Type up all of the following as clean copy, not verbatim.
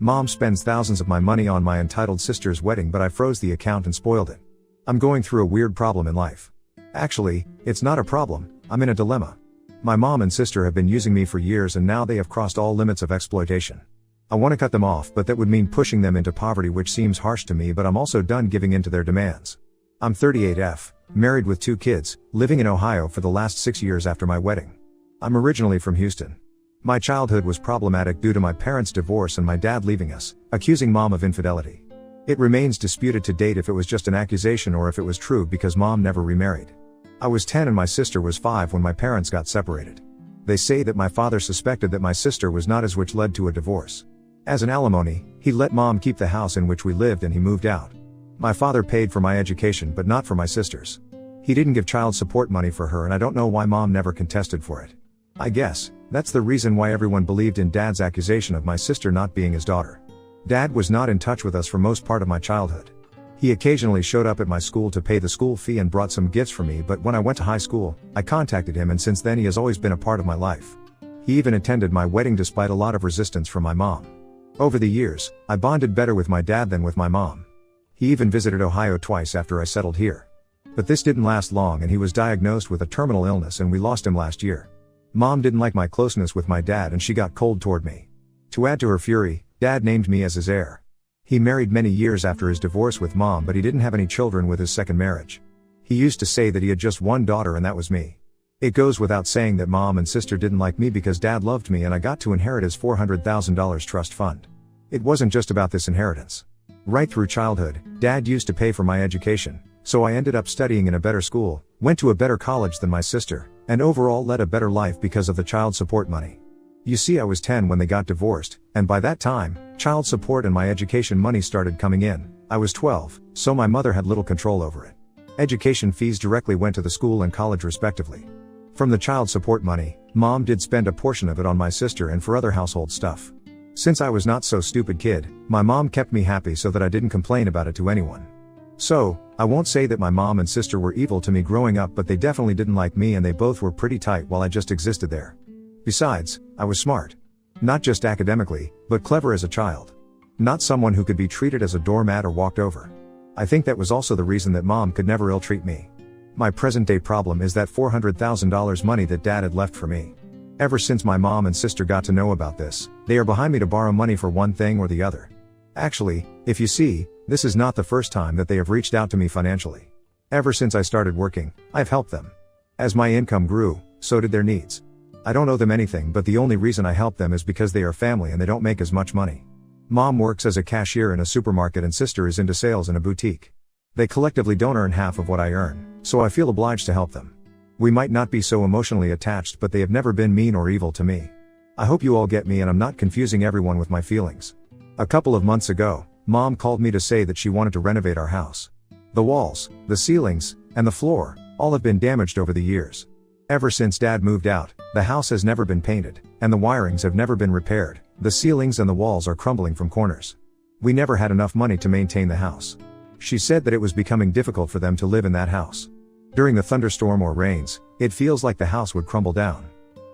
Mom spends thousands of my money on my entitled sister's wedding, but I froze the account and spoiled it. I'm going through a weird problem in life. Actually, it's not a problem, I'm in a dilemma. My mom and sister have been using me for years and now they have crossed all limits of exploitation. I want to cut them off, but that would mean pushing them into poverty, which seems harsh to me, but I'm also done giving in to their demands. I'm 38F, married with 2 kids, living in Ohio for the last 6 years after my wedding. I'm originally from Houston. My childhood was problematic due to my parents' divorce and my dad leaving us, accusing mom of infidelity. It remains disputed to date if it was just an accusation or if it was true because mom never remarried. I was 10 and my sister was 5 when my parents got separated. They say that my father suspected that my sister was not his, which led to a divorce. As an alimony, he let mom keep the house in which we lived and he moved out. My father paid for my education but not for my sister's. He didn't give child support money for her and I don't know why mom never contested for it. I guess that's the reason why everyone believed in dad's accusation of my sister not being his daughter. Dad was not in touch with us for most part of my childhood. He occasionally showed up at my school to pay the school fee and brought some gifts for me, but when I went to high school, I contacted him and since then he has always been a part of my life. He even attended my wedding despite a lot of resistance from my mom. Over the years, I bonded better with my dad than with my mom. He even visited Ohio twice after I settled here. But this didn't last long and he was diagnosed with a terminal illness and we lost him last year. Mom didn't like my closeness with my dad and she got cold toward me. To add to her fury, dad named me as his heir. He married many years after his divorce with mom, but he didn't have any children with his second marriage. He used to say that he had just one daughter and that was me. It goes without saying that mom and sister didn't like me because dad loved me and I got to inherit his $400,000 trust fund. It wasn't just about this inheritance. Right through childhood, dad used to pay for my education, so I ended up studying in a better school, went to a better college than my sister, and overall led a better life because of the child support money. You see, I was 10 when they got divorced, and by that time, child support and my education money started coming in. I was 12, so my mother had little control over it. Education fees directly went to the school and college respectively. From the child support money, mom did spend a portion of it on my sister and for other household stuff. Since I was not so stupid kid, my mom kept me happy so that I didn't complain about it to anyone. So, I won't say that my mom and sister were evil to me growing up, but they definitely didn't like me and they both were pretty tight while I just existed there. Besides, I was smart. Not just academically, but clever as a child. Not someone who could be treated as a doormat or walked over. I think that was also the reason that mom could never ill-treat me. My present-day problem is that $400,000 money that dad had left for me. Ever since my mom and sister got to know about this, they are behind me to borrow money for one thing or the other. Actually, if you see, this is not the first time that they have reached out to me financially. Ever since I started working, I've helped them. As my income grew, so did their needs. I don't owe them anything, but the only reason I help them is because they are family and they don't make as much money. Mom works as a cashier in a supermarket and sister is into sales in a boutique. They collectively don't earn half of what I earn, so I feel obliged to help them. We might not be so emotionally attached, but they have never been mean or evil to me. I hope you all get me and I'm not confusing everyone with my feelings. A couple of months ago, mom called me to say that she wanted to renovate our house. The walls, the ceilings, and the floor, all have been damaged over the years. Ever since dad moved out, the house has never been painted, and the wirings have never been repaired. The ceilings and the walls are crumbling from corners. We never had enough money to maintain the house. She said that it was becoming difficult for them to live in that house. During the thunderstorm or rains, it feels like the house would crumble down.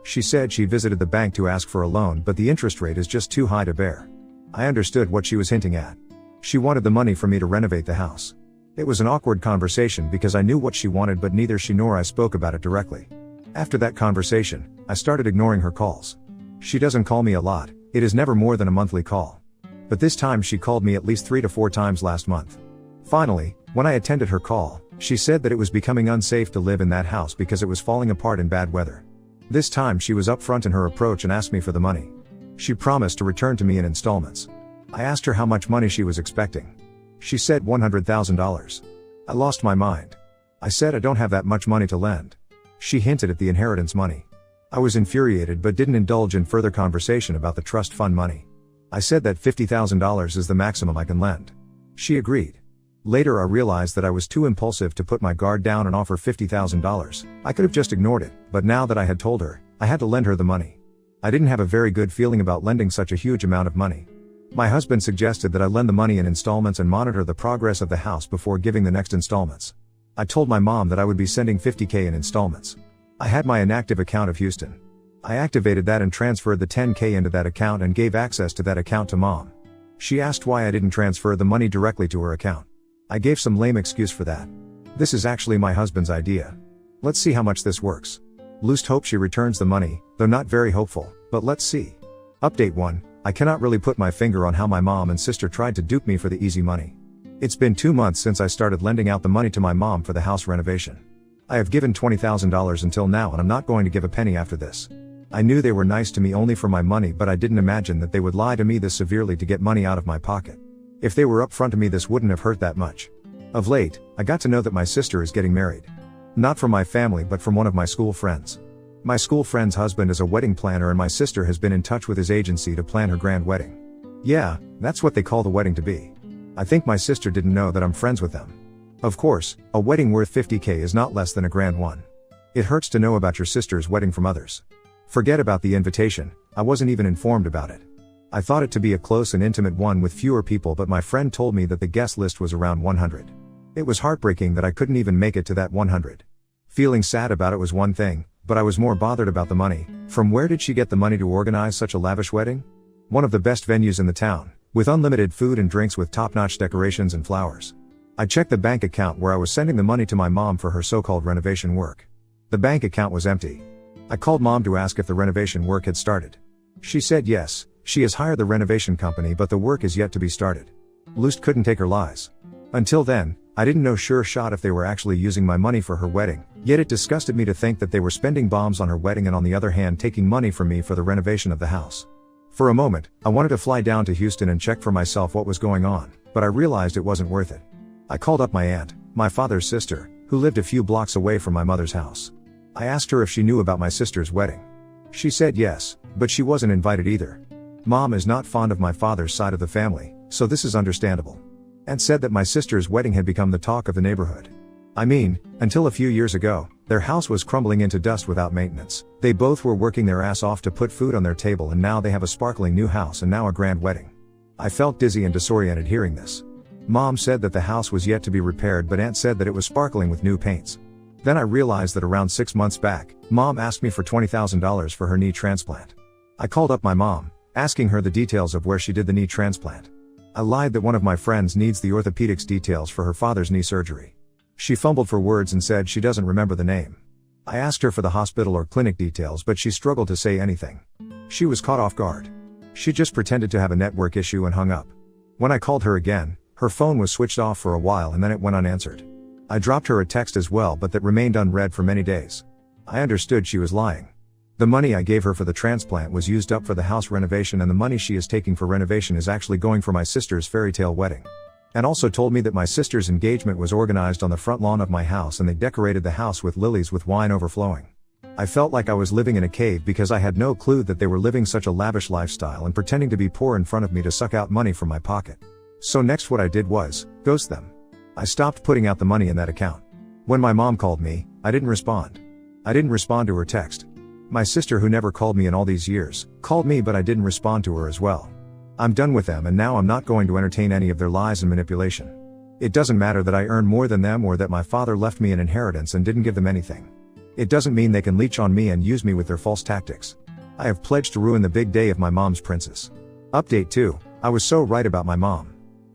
She said she visited the bank to ask for a loan, but the interest rate is just too high to bear. I understood what she was hinting at. She wanted the money for me to renovate the house. It was an awkward conversation because I knew what she wanted, but neither she nor I spoke about it directly. After that conversation, I started ignoring her calls. She doesn't call me a lot, it is never more than a monthly call. But this time she called me at least 3 to 4 times last month. Finally, when I attended her call, she said that it was becoming unsafe to live in that house because it was falling apart in bad weather. This time she was upfront in her approach and asked me for the money. She promised to return to me in installments. I asked her how much money she was expecting. She said $100,000. I lost my mind. I said I don't have that much money to lend. She hinted at the inheritance money. I was infuriated but didn't indulge in further conversation about the trust fund money. I said that $50,000 is the maximum I can lend. She agreed. Later I realized that I was too impulsive to put my guard down and offer $50,000. I could have just ignored it, but now that I had told her, I had to lend her the money. I didn't have a very good feeling about lending such a huge amount of money. My husband suggested that I lend the money in installments and monitor the progress of the house before giving the next installments. I told my mom that I would be sending $50,000 in installments. I had my inactive account of Houston. I activated that and transferred the $10,000 into that account and gave access to that account to mom. She asked why I didn't transfer the money directly to her account. I gave some lame excuse for that. This is actually my husband's idea. Let's see how much this works. Loosed hope she returns the money, though not very hopeful, but let's see. Update 1. I cannot really put my finger on how my mom and sister tried to dupe me for the easy money. It's been 2 months since I started lending out the money to my mom for the house renovation. I have given $20,000 until now and I'm not going to give a penny after this. I knew they were nice to me only for my money, but I didn't imagine that they would lie to me this severely to get money out of my pocket. If they were upfront to me, this wouldn't have hurt that much. Of late, I got to know that my sister is getting married. Not from my family but from one of my school friends. My school friend's husband is a wedding planner and my sister has been in touch with his agency to plan her grand wedding. Yeah, that's what they call the wedding to be. I think my sister didn't know that I'm friends with them. Of course, a wedding worth $50,000 is not less than a grand one. It hurts to know about your sister's wedding from others. Forget about the invitation, I wasn't even informed about it. I thought it to be a close and intimate one with fewer people, but my friend told me that the guest list was around 100. It was heartbreaking that I couldn't even make it to that 100. Feeling sad about it was one thing, but I was more bothered about the money. From where did she get the money to organize such a lavish wedding? One of the best venues in the town, with unlimited food and drinks with top-notch decorations and flowers. I checked the bank account where I was sending the money to my mom for her so-called renovation work. The bank account was empty. I called mom to ask if the renovation work had started. She said yes, she has hired the renovation company but the work is yet to be started. Lust couldn't take her lies. Until then, I didn't know sure shot if they were actually using my money for her wedding, yet it disgusted me to think that they were spending bombs on her wedding and on the other hand taking money from me for the renovation of the house. For a moment, I wanted to fly down to Houston and check for myself what was going on, but I realized it wasn't worth it. I called up my aunt, my father's sister, who lived a few blocks away from my mother's house. I asked her if she knew about my sister's wedding. She said yes, but she wasn't invited either. Mom is not fond of my father's side of the family, so this is understandable. And said that my sister's wedding had become the talk of the neighborhood. I mean, until a few years ago, their house was crumbling into dust without maintenance. They both were working their ass off to put food on their table and now they have a sparkling new house and now a grand wedding. I felt dizzy and disoriented hearing this. Mom said that the house was yet to be repaired, but Aunt said that it was sparkling with new paints. Then I realized that around 6 months back, Mom asked me for $20,000 for her knee transplant. I called up my mom, asking her the details of where she did the knee transplant. I lied that one of my friends needs the orthopedics details for her father's knee surgery. She fumbled for words and said she doesn't remember the name. I asked her for the hospital or clinic details, but she struggled to say anything. She was caught off guard. She just pretended to have a network issue and hung up. When I called her again, her phone was switched off for a while and then it went unanswered. I dropped her a text as well, but that remained unread for many days. I understood she was lying. The money I gave her for the transplant was used up for the house renovation, and the money she is taking for renovation is actually going for my sister's fairy tale wedding. And also told me that my sister's engagement was organized on the front lawn of my house and they decorated the house with lilies with wine overflowing. I felt like I was living in a cave because I had no clue that they were living such a lavish lifestyle and pretending to be poor in front of me to suck out money from my pocket. So next what I did was ghost them. I stopped putting out the money in that account. When my mom called me, I didn't respond. I didn't respond to her text. My sister, who never called me in all these years, called me, but I didn't respond to her as well. I'm done with them and now I'm not going to entertain any of their lies and manipulation. It doesn't matter that I earn more than them or that my father left me an inheritance and didn't give them anything. It doesn't mean they can leech on me and use me with their false tactics. I have pledged to ruin the big day of my mom's princess. Update 2. I was so right about my mom.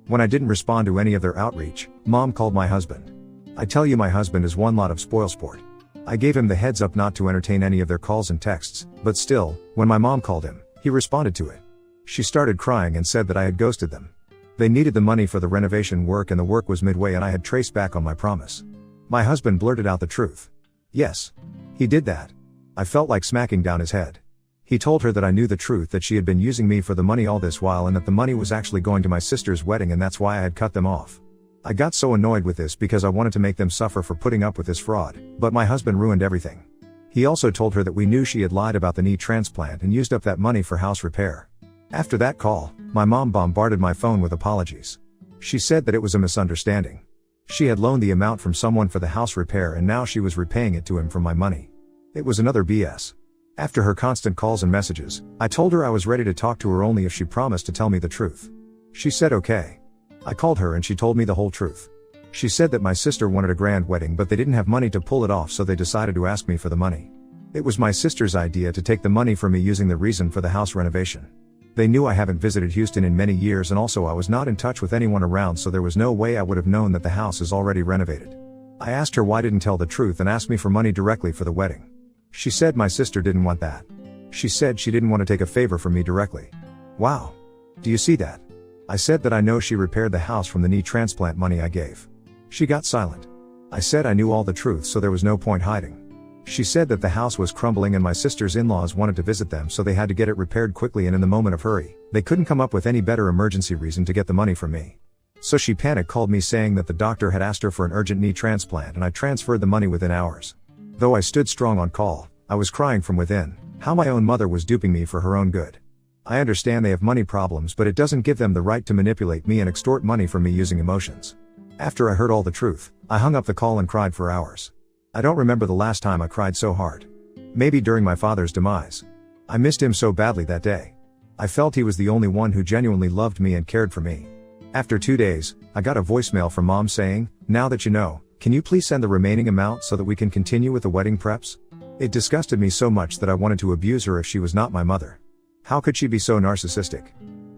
When I didn't respond to any of their outreach, Mom called my husband. I tell you, my husband is one lot of spoilsport. I gave him the heads up not to entertain any of their calls and texts, but still, when my mom called him, he responded to it. She started crying and said that I had ghosted them. They needed the money for the renovation work and the work was midway and I had traced back on my promise. My husband blurted out the truth. Yes. He did that. I felt like smacking down his head. He told her that I knew the truth, that she had been using me for the money all this while and that the money was actually going to my sister's wedding and that's why I had cut them off. I got so annoyed with this because I wanted to make them suffer for putting up with this fraud, but my husband ruined everything. He also told her that we knew she had lied about the knee transplant and used up that money for house repair. After that call, my mom bombarded my phone with apologies. She said that it was a misunderstanding. She had loaned the amount from someone for the house repair and now she was repaying it to him from my money. It was another BS. After her constant calls and messages, I told her I was ready to talk to her only if she promised to tell me the truth. She said okay. I called her and she told me the whole truth. She said that my sister wanted a grand wedding but they didn't have money to pull it off, so they decided to ask me for the money. It was my sister's idea to take the money from me using the reason for the house renovation. They knew I haven't visited Houston in many years, and also I was not in touch with anyone around, so there was no way I would have known that the house is already renovated. I asked her why didn't tell the truth and asked me for money directly for the wedding. She said my sister didn't want that. She said she didn't want to take a favor from me directly. Wow. Do you see that? I said that I know she repaired the house from the knee transplant money I gave. She got silent. I said I knew all the truth, so there was no point hiding. She said that the house was crumbling and my sister's in-laws wanted to visit them, so they had to get it repaired quickly, and in the moment of hurry, they couldn't come up with any better emergency reason to get the money from me. So she panic called me saying that the doctor had asked her for an urgent knee transplant, and I transferred the money within hours. Though I stood strong on call, I was crying from within, how my own mother was duping me for her own good. I understand they have money problems, but it doesn't give them the right to manipulate me and extort money from me using emotions. After I heard all the truth, I hung up the call and cried for hours. I don't remember the last time I cried so hard. Maybe during my father's demise. I missed him so badly that day. I felt he was the only one who genuinely loved me and cared for me. After 2 days, I got a voicemail from Mom saying, "Now that you know, can you please send the remaining amount so that we can continue with the wedding preps?" It disgusted me so much that I wanted to abuse her if she was not my mother. How could she be so narcissistic?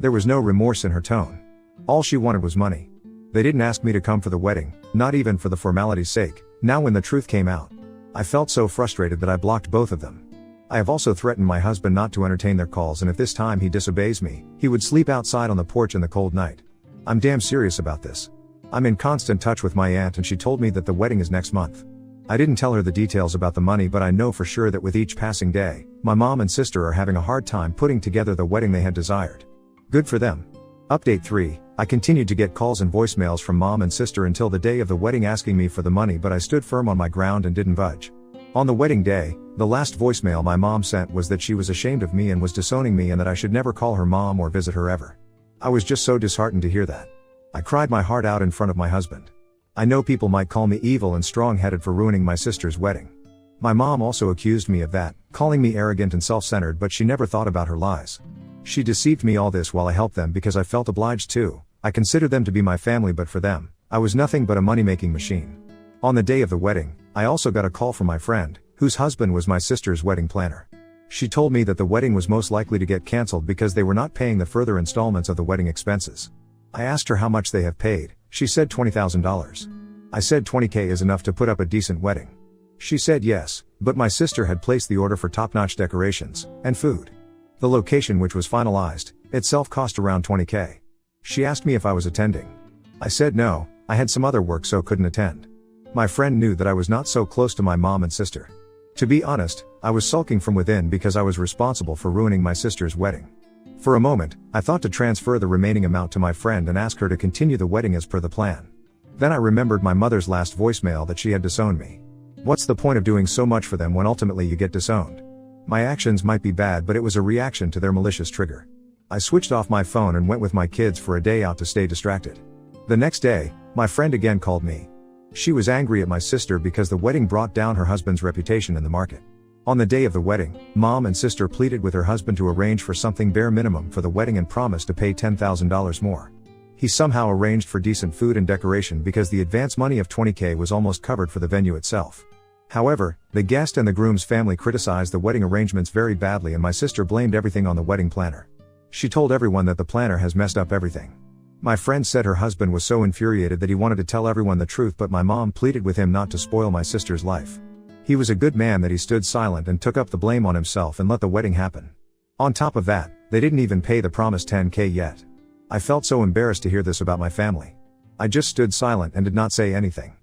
There was no remorse in her tone. All she wanted was money. They didn't ask me to come for the wedding, not even for the formality's sake. Now when the truth came out, I felt so frustrated that I blocked both of them. I have also threatened my husband not to entertain their calls, and if this time he disobeys me, he would sleep outside on the porch in the cold night. I'm damn serious about this. I'm in constant touch with my aunt, and she told me that the wedding is next month. I didn't tell her the details about the money, but I know for sure that with each passing day, my mom and sister are having a hard time putting together the wedding they had desired. Good for them. Update 3. I continued to get calls and voicemails from mom and sister until the day of the wedding asking me for the money, but I stood firm on my ground and didn't budge. On the wedding day, the last voicemail my mom sent was that she was ashamed of me and was disowning me, and that I should never call her mom or visit her ever. I was just so disheartened to hear that. I cried my heart out in front of my husband. I know people might call me evil and strong-headed for ruining my sister's wedding. My mom also accused me of that, calling me arrogant and self-centered, but she never thought about her lies. She deceived me all this while I helped them because I felt obliged to. I considered them to be my family, but for them, I was nothing but a money-making machine. On the day of the wedding, I also got a call from my friend, whose husband was my sister's wedding planner. She told me that the wedding was most likely to get cancelled because they were not paying the further installments of the wedding expenses. I asked her how much they have paid. She said $20,000. I said $20K is enough to put up a decent wedding. She said yes, but my sister had placed the order for top-notch decorations and food. The location, which was finalized, itself cost around $20K. She asked me if I was attending. I said no, I had some other work so couldn't attend. My friend knew that I was not so close to my mom and sister. To be honest, I was sulking from within because I was responsible for ruining my sister's wedding. For a moment, I thought to transfer the remaining amount to my friend and ask her to continue the wedding as per the plan. Then I remembered my mother's last voicemail that she had disowned me. What's the point of doing so much for them when ultimately you get disowned? My actions might be bad, but it was a reaction to their malicious trigger. I switched off my phone and went with my kids for a day out to stay distracted. The next day, my friend again called me. She was angry at my sister because the wedding brought down her husband's reputation in the market. On the day of the wedding, mom and sister pleaded with her husband to arrange for something bare minimum for the wedding and promised to pay $10,000 more. He somehow arranged for decent food and decoration because the advance money of $20K was almost covered for the venue itself. However, the guest and the groom's family criticized the wedding arrangements very badly, and my sister blamed everything on the wedding planner. She told everyone that the planner has messed up everything. My friend said her husband was so infuriated that he wanted to tell everyone the truth, but my mom pleaded with him not to spoil my sister's life. He was a good man that he stood silent and took up the blame on himself and let the wedding happen. On top of that, they didn't even pay the promised $10K yet. I felt so embarrassed to hear this about my family. I just stood silent and did not say anything.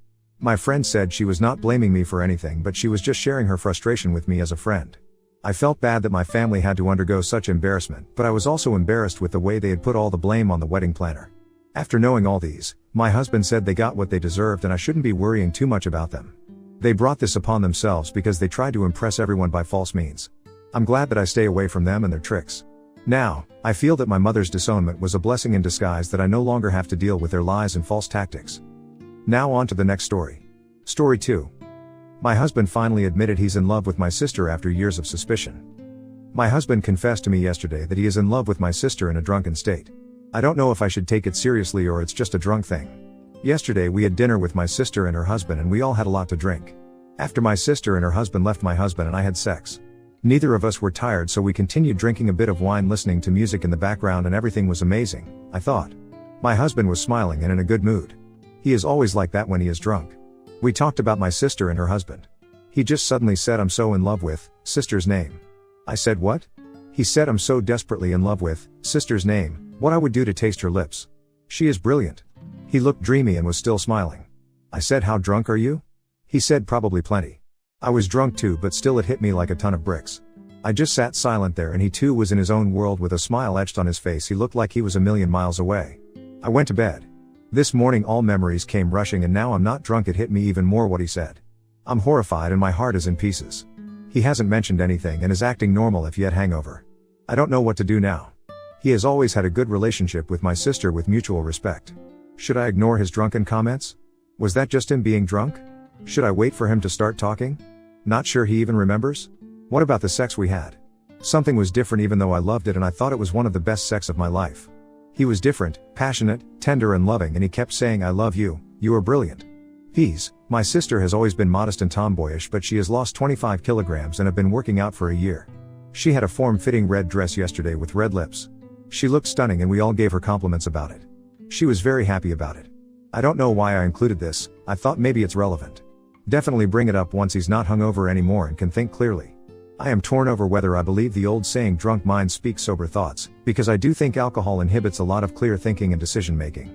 My friend said she was not blaming me for anything, but she was just sharing her frustration with me as a friend. I felt bad that my family had to undergo such embarrassment, but I was also embarrassed with the way they had put all the blame on the wedding planner. After knowing all these, my husband said they got what they deserved and I shouldn't be worrying too much about them. They brought this upon themselves because they tried to impress everyone by false means. I'm glad that I stay away from them and their tricks. Now, I feel that my mother's disownment was a blessing in disguise, that I no longer have to deal with their lies and false tactics. Now on to the next story. Story 2. My husband finally admitted he's in love with my sister after years of suspicion. My husband confessed to me yesterday that he is in love with my sister in a drunken state. I don't know if I should take it seriously or it's just a drunk thing. Yesterday we had dinner with my sister and her husband and we all had a lot to drink. After my sister and her husband left, my husband and I had sex. Neither of us were tired, so we continued drinking a bit of wine, listening to music in the background, and everything was amazing, I thought. My husband was smiling and in a good mood. He is always like that when he is drunk. We talked about my sister and her husband. He just suddenly said, "I'm so in love with sister's name." I said, "What?" He said, "I'm so desperately in love with sister's name, what I would do to taste her lips. She is brilliant." He looked dreamy and was still smiling. I said, "How drunk are you?" He said, "Probably plenty." I was drunk too, but still it hit me like a ton of bricks. I just sat silent there, and he too was in his own world with a smile etched on his face. He looked like he was a million miles away. I went to bed. This morning all memories came rushing, and now I'm not drunk. It hit me even more what he said. I'm horrified and my heart is in pieces. He hasn't mentioned anything and is acting normal if yet hangover. I don't know what to do now. He has always had a good relationship with my sister with mutual respect. Should I ignore his drunken comments? Was that just him being drunk? Should I wait for him to start talking? Not sure he even remembers? What about the sex we had? Something was different, even though I loved it and I thought it was one of the best sex of my life. He was different, passionate, tender and loving, and he kept saying, "I love you, you are brilliant." Peas, my sister has always been modest and tomboyish, but she has lost 25 kilograms and have been working out for a year. She had a form-fitting red dress yesterday with red lips. She looked stunning and we all gave her compliments about it. She was very happy about it. I don't know why I included this. I thought maybe it's relevant. Definitely bring it up once he's not hungover anymore and can think clearly. I am torn over whether I believe the old saying, "Drunk minds speak sober thoughts," because I do think alcohol inhibits a lot of clear thinking and decision making.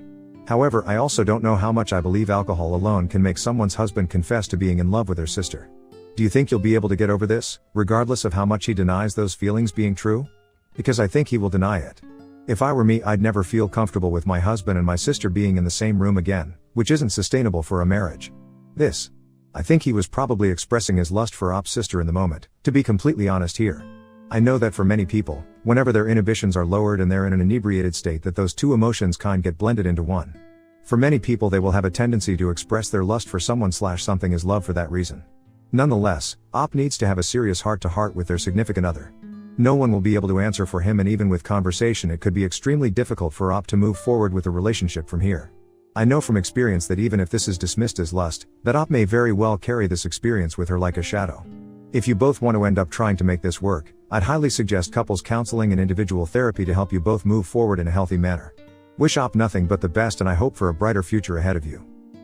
However, I also don't know how much I believe alcohol alone can make someone's husband confess to being in love with their sister. Do you think you'll be able to get over this, regardless of how much he denies those feelings being true? Because I think he will deny it. If I were me, I'd never feel comfortable with my husband and my sister being in the same room again, which isn't sustainable for a marriage. I think he was probably expressing his lust for Op's sister in the moment, to be completely honest here. I know that for many people, whenever their inhibitions are lowered and they're in an inebriated state, that those two emotions kind get blended into one. For many people, they will have a tendency to express their lust for someone/something as love for that reason. Nonetheless, Op needs to have a serious heart-to-heart with their significant other. No one will be able to answer for him, and even with conversation it could be extremely difficult for Op to move forward with the relationship from here. I know from experience that even if this is dismissed as lust, that Op may very well carry this experience with her like a shadow. If you both want to end up trying to make this work, I'd highly suggest couples counseling and individual therapy to help you both move forward in a healthy manner. Wish Op nothing but the best, and I hope for a brighter future ahead of you.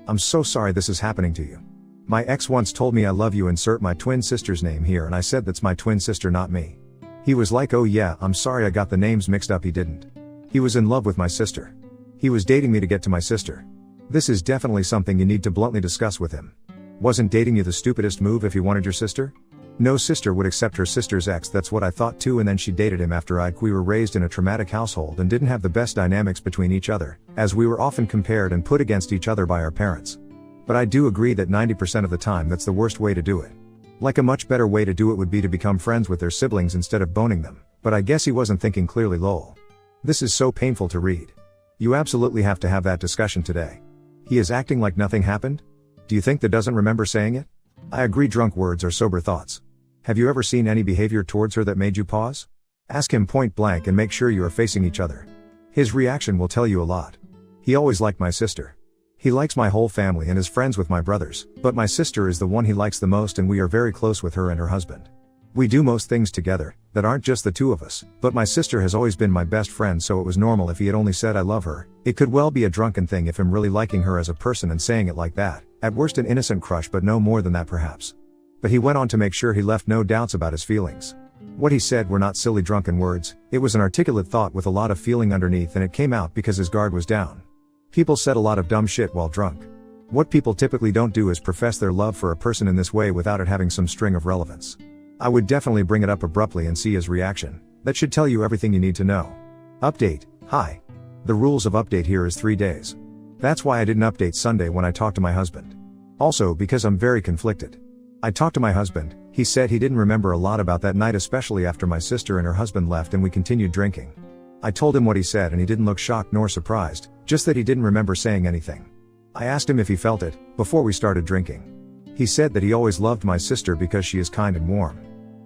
I'm so sorry this is happening to you. My ex once told me, "I love you, insert my twin sister's name here," and I said, "That's my twin sister, not me." He was like, "Oh yeah, I'm sorry, I got the names mixed up." He didn't. He was in love with my sister. He was dating me to get to my sister. This is definitely something you need to bluntly discuss with him. Wasn't dating you the stupidest move if he wanted your sister? No sister would accept her sister's ex. That's what I thought too, and then she dated him after we were raised in a traumatic household and didn't have the best dynamics between each other, as we were often compared and put against each other by our parents. But I do agree that 90% of the time that's the worst way to do it. Like, a much better way to do it would be to become friends with their siblings instead of boning them, but I guess he wasn't thinking clearly, lol. This is so painful to read. You absolutely have to have that discussion today. He is acting like nothing happened? Do you think that doesn't remember saying it? I agree, drunk words are sober thoughts. Have you ever seen any behavior towards her that made you pause? Ask him point blank and make sure you are facing each other. His reaction will tell you a lot. He always liked my sister. He likes my whole family and is friends with my brothers, but my sister is the one he likes the most, and we are very close with her and her husband. We do most things together, that aren't just the two of us, but my sister has always been my best friend, so it was normal if he had only said "I love her." It could well be a drunken thing if him really liking her as a person and saying it like that, at worst an innocent crush, but no more than that perhaps. But he went on to make sure he left no doubts about his feelings. What he said were not silly drunken words, it was an articulate thought with a lot of feeling underneath, and it came out because his guard was down. People said a lot of dumb shit while drunk. What people typically don't do is profess their love for a person in this way without it having some string of relevance. I would definitely bring it up abruptly and see his reaction. That should tell you everything you need to know. Update. Hi. The rules of update here is 3 days. That's why I didn't update Sunday when I talked to my husband. Also because I'm very conflicted. I talked to my husband, he said he didn't remember a lot about that night, especially after my sister and her husband left and we continued drinking. I told him what he said and he didn't look shocked nor surprised, just that he didn't remember saying anything. I asked him if he felt it, before we started drinking. He said that he always loved my sister because she is kind and warm.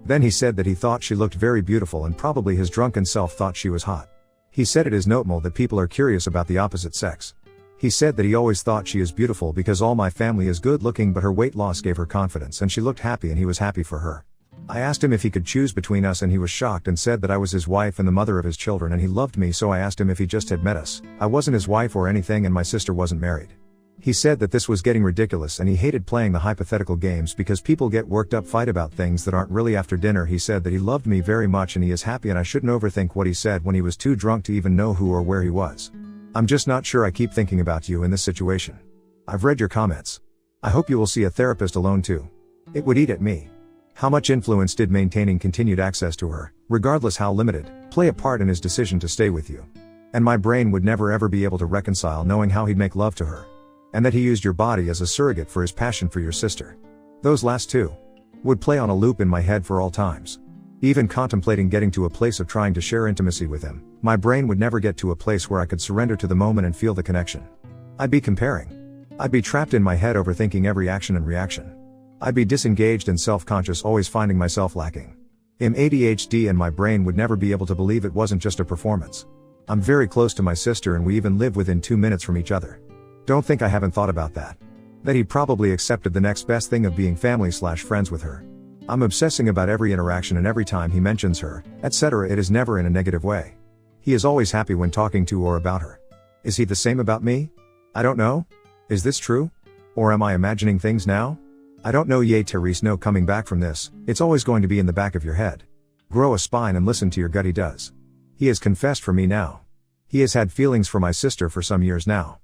Then he said that he thought she looked very beautiful and probably his drunken self thought she was hot. He said it is notable that people are curious about the opposite sex. He said that he always thought she is beautiful because all my family is good looking, but her weight loss gave her confidence and she looked happy and he was happy for her. I asked him if he could choose between us and he was shocked and said that I was his wife and the mother of his children and he loved me, so I asked him if he just had met us. I wasn't his wife or anything and my sister wasn't married. He said that this was getting ridiculous and he hated playing the hypothetical games because people get worked up, fight about things that aren't really. After dinner he said that he loved me very much and he is happy and I shouldn't overthink what he said when he was too drunk to even know who or where he was. I'm just not sure. I keep thinking about you in this situation. I've read your comments. I hope you will see a therapist alone too. It would eat at me. How much influence did maintaining continued access to her, regardless how limited, play a part in his decision to stay with you? And my brain would never ever be able to reconcile knowing how he'd make love to her. And that he used your body as a surrogate for his passion for your sister. Those last two would play on a loop in my head for all times. Even contemplating getting to a place of trying to share intimacy with him, my brain would never get to a place where I could surrender to the moment and feel the connection. I'd be comparing. I'd be trapped in my head overthinking every action and reaction. I'd be disengaged and self-conscious, always finding myself lacking. I'm ADHD and my brain would never be able to believe it wasn't just a performance. I'm very close to my sister and we even live within 2 minutes from each other. Don't think I haven't thought about that. That he probably accepted the next best thing of being family/friends with her. I'm obsessing about every interaction and every time he mentions her, etc. It is never in a negative way. He is always happy when talking to or about her. Is he the same about me? I don't know. Is this true? Or am I imagining things now? I don't know. Therese, no coming back from this. It's always going to be in the back of your head. Grow a spine and listen to your gut. He does. He has confessed for me now. He has had feelings for my sister for some years now.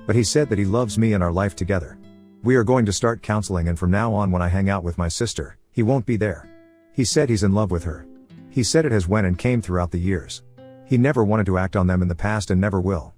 But he said that he loves me and our life together. We are going to start counseling and from now on when I hang out with my sister, he won't be there. He said he's in love with her. He said it has went and came throughout the years. He never wanted to act on them in the past and never will.